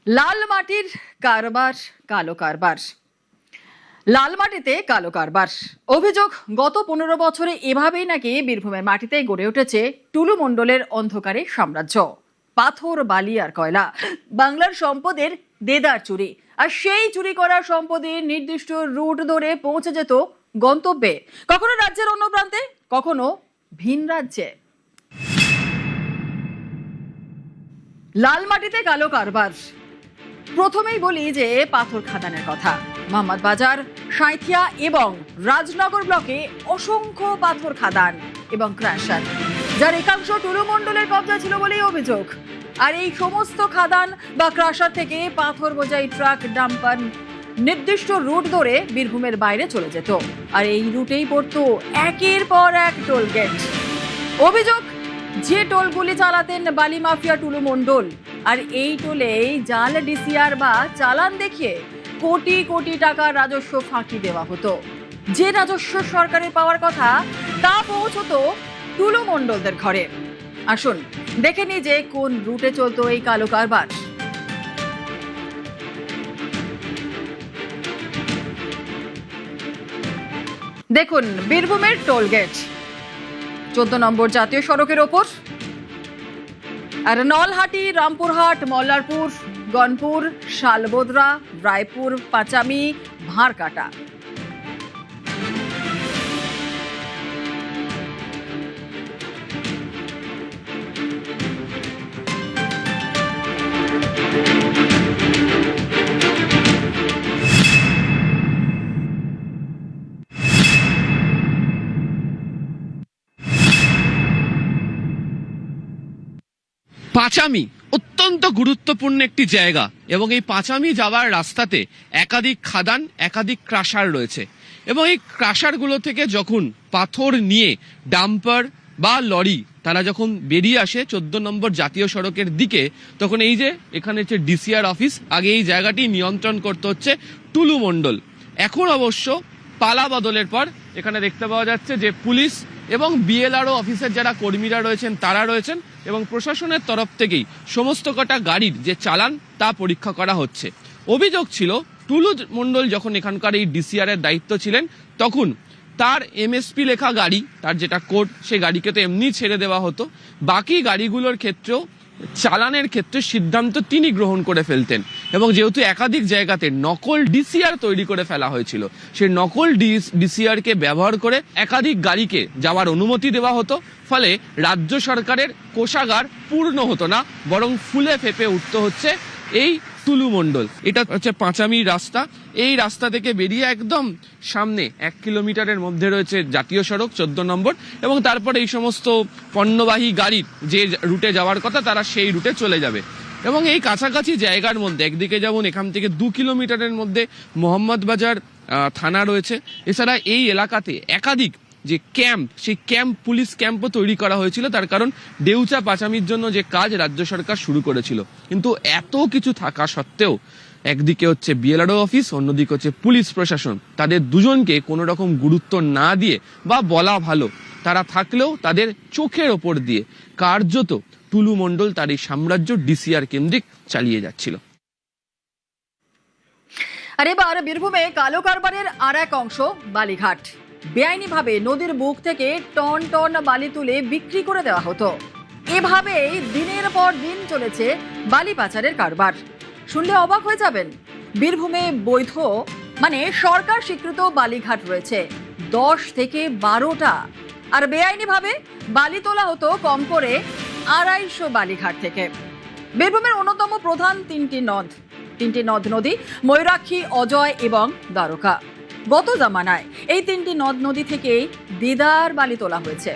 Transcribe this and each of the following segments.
লাল মাটির কারবার, কালো কারবার। লাল মাটিতে কালো কারবার অভিযোগ। গত 15 বছরে এভাবেই নাকি বীরভূমের মাটিতে গড়ে উঠেছে টুলু মণ্ডলের অন্ধকারে সাম্রাজ্য। পাথর, বালি আর কয়লা, বাংলার সম্পদের দেদার চুরি। আর সেই চুরি করা সম্পদের নির্দিষ্ট রুট ধরে পৌঁছে যেত গন্তব্যে, কখনো রাজ্যের অন্য প্রান্তে, কখনো ভিন রাজ্যে। লাল মাটিতে কালো কারবার। প্রথমেই বলি যে পাথর খাদানের কথা। মোহাম্মদ বাজার, সাঁইথিয়া এবং রাজনগর ব্লকে অসংখ্য পাথর খাদান এবং ক্রাশার, যার একাংশ টুলু মণ্ডলের কবজা ছিল বলেই অভিযোগ। আর এই সমস্ত খাদান বা ক্রাশার থেকে পাথর বোঝাই ট্রাক, ডাম্পার নির্দিষ্ট রুট ধরে বীরভূমের বাইরে চলে যেত। আর এই রুটেই পড়তো একের পর এক টোল গেট। অভিযোগ, যে টোলগুলি চালাতেন বালি মাফিয়া টুলু মণ্ডল। আর এই টোলেই জাল ডিসিআর বা চালান দেখিয়ে কোটি কোটি টাকার রাজস্ব ফাঁকি দেওয়া হতো। যে রাজস্ব সরকারের পাওয়ার কথা তা পৌঁছতো টুলু মণ্ডলদের ঘরে। আসুন দেখে নি যে কোন রুটে চলতো এই কালো কারবার। দেখুন, বীরভূমের টোল গেট 14 নম্বর জাতীয় সড়কের ওপর। আর নলহাটি, রামপুরহাট, মল্লারপুর, গনপুর, শালবোদরা, রায়পুর, পাঁচামি, ভাঁড়কাটা। পাঁচামি অত্যন্ত গুরুত্বপূর্ণ একটি জায়গা এবং এই পাঁচামি যাওয়ার রাস্তাতে একাধিক খাদান, একাধিক ক্রাশার রয়েছে এবং এই ক্রাশারগুলো থেকে যখন পাথর নিয়ে ডাম্পার বা লরি তারা যখন বেরিয়ে আসে 14 নম্বর জাতীয় সড়কের দিকে, তখন এই যে এখানে হচ্ছে ডিসিআর অফিস, আগে এই জায়গাটি নিয়ন্ত্রণ করতে হচ্ছে টুলু মণ্ডল। এখন অবশ্য পালা বদলের পর এখানে দেখতে পাওয়া যাচ্ছে যে পুলিশ এবং বিএলআরও অফিসের যারা কর্মীরা রয়েছেন তারা রয়েছেন এবং প্রশাসনের তরফ থেকেই সমস্ত কটা গাড়ির যে চালান তা পরীক্ষা করা হচ্ছে। অভিযোগ ছিল টুলু মণ্ডল যখন এখানকার এই ডিসিআর এর দায়িত্ব ছিলেন তখন তার এমএসপি লেখা গাড়ি, তার যেটা কোড, সেই গাড়িকে তো এমনি ছেড়ে দেওয়া হতো। বাকি গাড়িগুলোর ক্ষেত্রেও চালানের ক্ষেত্রে সিদ্ধান্ত তিনি গ্রহণ করে ফেলতেন এবং যেহেতু একাধিক জায়গাতে নকল ডিসিআর তৈরি করে ফেলা হয়েছিল, সেই নকল ডিসিআর কে ব্যবহার করে একাধিক গাড়িকে যাওয়ার অনুমতি দেওয়া হতো। ফলে রাজ্য সরকারের কোষাগার পূর্ণ হতো না, বরং ফুলে ফেপে উঠতে হচ্ছে এই টুলু মণ্ডল। এটা হচ্ছে পাঁচামি রাস্তা। এই রাস্তা থেকে বেরিয়ে একদম সামনে 1 কিলোমিটারের মধ্যে রয়েছে জাতীয় সড়ক 14 নম্বর এবং তারপরে এই সমস্ত পণ্যবাহী গাড়ির যে রুটে যাওয়ার কথা তারা সেই রুটে চলে যাবে। এবং এই কাছাকাছি জায়গার মধ্যে একদিকে যেমন এখান থেকে 2 কিলোমিটারের মধ্যে মোহাম্মদ বাজার থানা রয়েছে, এছাড়া এই এলাকাতে একাধিক যে ক্যাম্প, সেই ক্যাম্প, পুলিশ ক্যাম্পও তৈরি করা হয়েছিল। তার কারণ ডেউচা পাচামির জন্য যে কাজ রাজ্য সরকার শুরু করেছিল। কিন্তু এত কিছু থাকা সত্ত্বেও একদিকে হচ্ছে বিএলআরও অফিস, অন্যদিকে হচ্ছে পুলিশ প্রশাসন, তাদের দুজনকে কোনো রকম গুরুত্ব না দিয়ে, বা বলা ভালো তারা থাকলেও তাদের চোখের ওপর দিয়ে কার্যত টুলু মণ্ডল তার এই সাম্রাজ্য ডিসিআর কেন্দ্রিক চালিয়ে যাচ্ছিল। আর এবার বীরভূমে কালো কারবারের আর এক অংশ বালিঘাট। বেআইনিভাবে নদীর বুক থেকে টন টন বালি তুলে বিক্রি করে দেওয়া হতো। এভাবেই দিনের পর দিন চলেছে বালি পাচারের কারবার। শুনলে অবাক হয়ে যাবেন, বীরভূমে বৈধ মানে সরকার স্বীকৃত বালিঘাট রয়েছে 10 থেকে 12টা। আর বেআইনিভাবে বালি তোলা হতো কম করে 250 বালিঘাট থেকে। বীরভূমের অন্যতম প্রধান তিনটি নদ নদী ময়ূরাক্ষী, অজয় এবং দ্বারকা। গত জামানায় এই 3টি নদ নদী থেকেই দেদার বালি তোলা হয়েছে।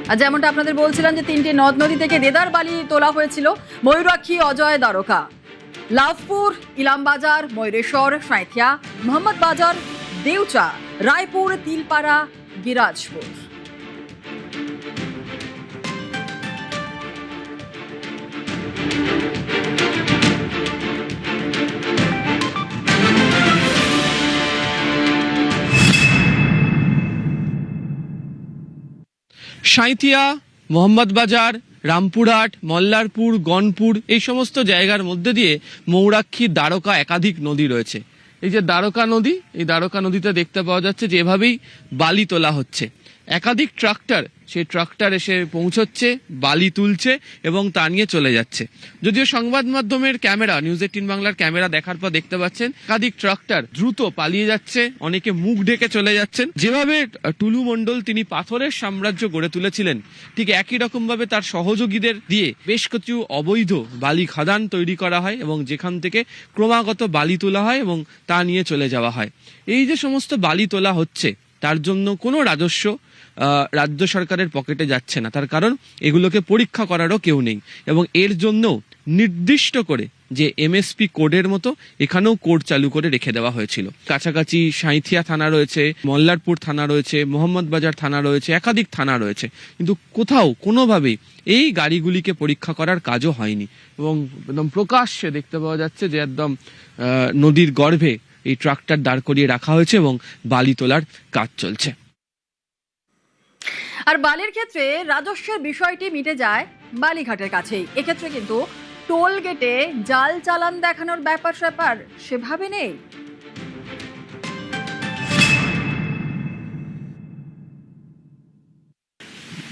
আর যেমনটা আপনাদের বলছিলাম যে 3টি নদ নদী থেকে দেদার বালি তোলা হয়েছিল, ময়ূরাক্ষী, অজয়, দ্বারকা। লাভপুর, ইলামবাজার, ময়ূরেশ্বর, সাঁইথিয়া, মোহাম্মদ বাজার, দেউচা, রায়পুর, তিলপাড়া, গিরাজপুর। সাঁইথিয়া, মোহাম্মদ বাজার, রামপুরহাট, মল্লারপুর, গনপুর এই সমস্ত জায়গার মধ্যে দিয়ে মৌরাক্ষী, দ্বারকা একাধিক নদী রয়েছে। এই যে দ্বারকা নদী, এই দ্বারকা নদীতে দেখতে পাওয়া যাচ্ছে যে এভাবেই বালি তোলা হচ্ছে। একাধিক ট্রাক্টর, সেই ট্রাক্টর এসে পৌঁছচ্ছে, বালি তুলছে এবং তা নিয়ে চলে যাচ্ছে। যদিও সংবাদ মাধ্যমের ক্যামেরা, নিউজ 18 বাংলার ক্যামেরা দেখার পর দেখতে পাচ্ছেন একাধিক ট্রাক্টর দ্রুত পালিয়ে যাচ্ছে, অনেকে মুখ ঢেকে চলে যাচ্ছেন। যেভাবে টুলু মণ্ডল তিনি পাথরের সাম্রাজ্য গড়ে তুলেছিলেন, ঠিক একই রকম ভাবে তার সহযোগীদের দিয়ে বেশ কিছু অবৈধ বালি খাদান তৈরি করা হয় এবং যেখান থেকে ক্রমাগত বালি তোলা হয় এবং তা নিয়ে চলে যাওয়া হয়। এই যে সমস্ত বালি তোলা হচ্ছে, তার জন্য কোনো রাজস্ব রাজ্য সরকারের পকেটে যাচ্ছে না। তার কারণ এগুলোকে পরীক্ষা করারও কেউ নেই এবং এর জন্য নির্দিষ্ট করে যে এমএসপি কোডের মতো এখানেও কোড চালু করে রেখে দেওয়া হয়েছিল। কাছাকাছি সাঁইথিয়া থানা রয়েছে, মল্লারপুর থানা রয়েছে, মোহাম্মদ বাজার থানা রয়েছে, একাধিক থানা রয়েছে, কিন্তু কোথাও কোনোভাবেই এই গাড়িগুলিকে পরীক্ষা করার কাজও হয়নি এবং একদম প্রকাশ্যে দেখতে পাওয়া যাচ্ছে যে একদম নদীর গর্ভে এই ট্রাক্টর দাঁড় করিয়ে রাখা হয়েছে এবং বালি তোলার কাজ চলছে। আর বালির ক্ষেত্রে রাজস্বের বিষয়টি মিটে যায় বালিঘাটের কাছেই। এক্ষেত্রে কিন্তু টোল গেটে জাল চালান দেখানোর ব্যাপার স্যাপার সেভাবে নেই।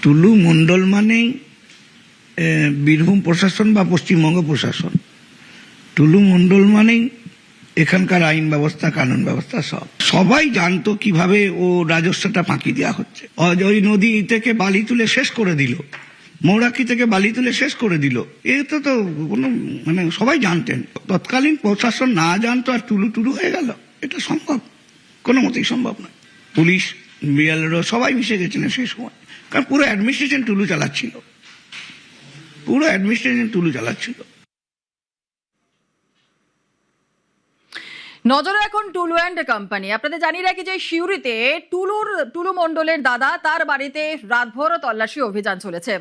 টুলু মণ্ডল মানেই বীরভূম প্রশাসন বা পশ্চিমবঙ্গ প্রশাসন। টুলু মণ্ডল মানেই এখানকার আইন ব্যবস্থা, কানুন ব্যবস্থা সবাই জানতো কিভাবে ও রাজস্বটা ফাঁকি দেওয়া হচ্ছে। ওই নদী থেকে বালি তুলে শেষ করে দিল, মৌরাক্ষী থেকে বালি তুলে শেষ করে দিল। এটা তো কোনো সবাই জানতেন। তৎকালীন প্রশাসন না জানতো আর টুলু টুলু হয়ে গেল, এটা সম্ভব? কোনো মতেই সম্ভব নয়। পুলিশ, বিএলও সবাই মিশে গেছিলেন সেই সময়, কারণ পুরো অ্যাডমিনিস্ট্রেশন টুলু চালাচ্ছিল, পুরো অ্যাডমিনিস্ট্রেশন টুলু চালাচ্ছিল। নজরে এখন টুলু অ্যান্ড কোম্পানি। আপনাদের জানিয়ে রাখি যে সিউড়িতে টুলু মণ্ডলের দাদা, তার বাড়িতে রাতভর তল্লাশি অভিযান চলেছে।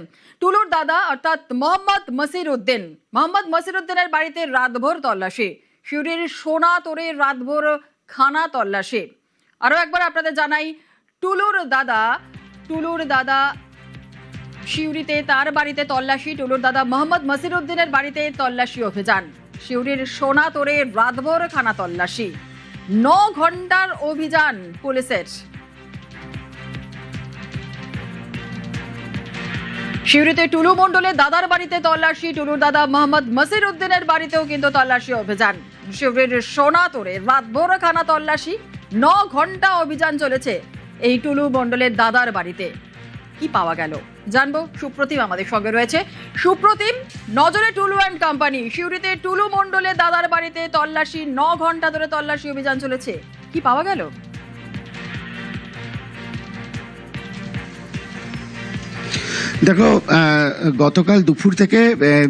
টুলুর দাদা অর্থাৎ মোহাম্মদ মসিরউদ্দিনের বাড়িতে রাতভর তল্লাশি। সিউড়ির সোনা তোরে রাতভর খানা তল্লাশি। আরো একবার আপনাদের জানাই, টুলুর দাদা সিউড়িতে তার বাড়িতে তল্লাশি। টুলুর দাদা মোহাম্মদ মসিরউদ্দিনের বাড়িতে তল্লাশি অভিযান। সিউড়ির সোনা তোরে রাতভর খানা তল্লাশি, 9 ঘন্টার অভিযান পুলিশের। সিউড়িতে টুলু মণ্ডলের দাদার বাড়িতে তল্লাশি, টুলুর দাদা মোহাম্মদ মসিরউদ্দিনের বাড়িতেও কিন্তু তল্লাশি অভিযান। সিউড়ির সোনা তোরে রাতভর খানা তল্লাশি, 9 ঘন্টা অভিযান চলেছে এই টুলু মণ্ডলের দাদার বাড়িতে। কি পাওয়া গেল জানবো, সুপ্রতিম আমাদের সঙ্গে রয়েছে। সুপ্রতিম, নজরে টুলু অ্যান্ড কোম্পানি, সিউড়িতে টুলু মণ্ডলের দাদার বাড়িতে তল্লাশি, 9 ঘন্টা ধরে তল্লাশি অভিযান চলেছে, কি পাওয়া গেল? দেখো, গতকাল দুপুর থেকে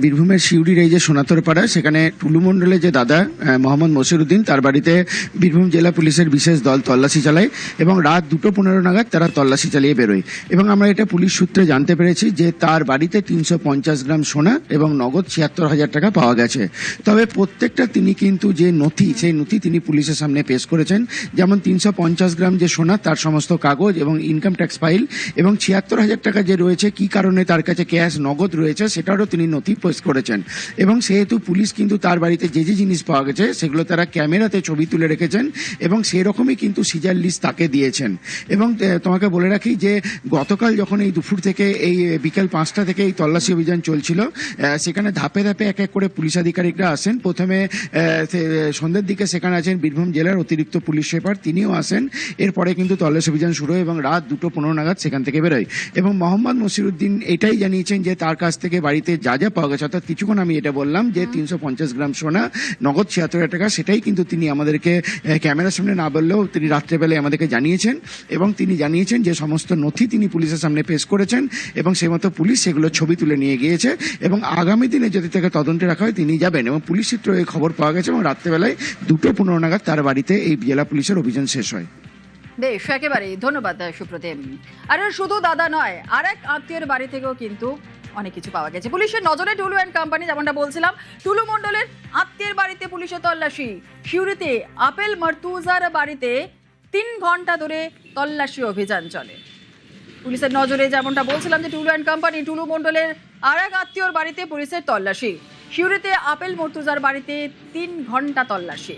বীরভূমের সিউড়ির এই যে সোনাতরপাড়া, সেখানে টুলু মণ্ডলের যে দাদা মোহাম্মদ মসিরউদ্দিন, তার বাড়িতে বীরভূম জেলা পুলিশের বিশেষ দল তল্লাশি চালায় এবং রাত 2:15 নাগাদ তারা তল্লাশি চালিয়ে বেরোয়। এবং আমরা এটা পুলিশ সূত্রে জানতে পেরেছি যে তার বাড়িতে 350 গ্রাম সোনা এবং নগদ 76,000 টাকা পাওয়া গেছে। তবে প্রত্যেকটা তিনি কিন্তু যে নথি, সেই নথি তিনি পুলিশের সামনে পেশ করেছেন। যেমন 350 গ্রাম যে সোনা, তার সমস্ত কাগজ এবং ইনকাম ট্যাক্স ফাইল, এবং 76,000 টাকা যে রয়েছে, কি কারণে তার কাছে ক্যাশ নগদ রয়েছে সেটারও তিনি নথি পেশ করেছেন। এবং সেহেতু পুলিশ কিন্তু তার বাড়িতে যে যে জিনিস পাওয়া গেছে সেগুলো তারা ক্যামেরাতে ছবি তুলে রেখেছেন এবং সেরকমই কিন্তু সিজার লিস্ট তাকে দিয়েছেন। এবং তোমাকে বলে রাখি যে গতকাল যখন এই দুপুর থেকে এই বিকেল 5টা থেকে এই তল্লাশি অভিযান চলছিল, সেখানে ধাপে ধাপে এক এক করে পুলিশ আধিকারিকরা আসেন। প্রথমে সন্ধ্যের দিকে সেখানে আছেন বীরভূম জেলার অতিরিক্ত পুলিশ সুপার, তিনিও আসেন। এরপরে কিন্তু তল্লাশি অভিযান শুরু হয় এবং রাত 2:15 নাগাদ সেখান থেকে বেরোয়। এবং মোহাম্মদ মসিরউদ্দিন এটাই জানিয়েছেন যে তার কাছ থেকে বাড়িতে যা যা পাওয়া গেছে, অর্থাৎ কিছুক্ষণ আমি এটা বললাম যে 350 গ্রাম সোনা, নগদ 76,000 টাকা, সেটাই কিন্তু তিনি আমাদেরকে ক্যামেরার সামনে না বললেও তিনি রাত্রেবেলায় আমাদেরকে জানিয়েছেন। এবং তিনি জানিয়েছেন যে সমস্ত নথি তিনি পুলিশের সামনে পেশ করেছেন এবং সেই মতো পুলিশ সেগুলো ছবি তুলে নিয়ে গিয়েছে এবং আগামী দিনে যদি তাকে তদন্তে রাখা হয় তিনি যাবেন। এবং পুলিশ সূত্রে এই খবর পাওয়া গেছে এবং রাত্রেবেলায় 2:15 নাগাদ তার বাড়িতে এই জেলা পুলিশের অভিযান শেষ হয়। বেশ, একেবারেই ধন্যবাদ সুপ্রতিম। আর শুধু দাদা নয়, আরেক আত্মীয়ের বাড়ি থেকেও কিন্তু অনেক কিছু পাওয়া গেছে। পুলিশের নজরে টুলু অ্যান্ড কোম্পানি, যেমনটা বলছিলাম, টুলু মণ্ডলের আত্মীয়ের বাড়িতে পুলিশের তল্লাশি। সিউড়িতে আপেল মার্তুজার বাড়িতে 3 ঘন্টা ধরে তল্লাশি অভিযান চলে। পুলিশের নজরে যেমনটা বলছিলাম যে টুলু অ্যান্ড কোম্পানি, টুলু মণ্ডলের আর এক আত্মীয়র বাড়িতে পুলিশের তল্লাশি। সিউড়িতে আপেল মর্তুজার বাড়িতে 3 ঘন্টা তল্লাশি।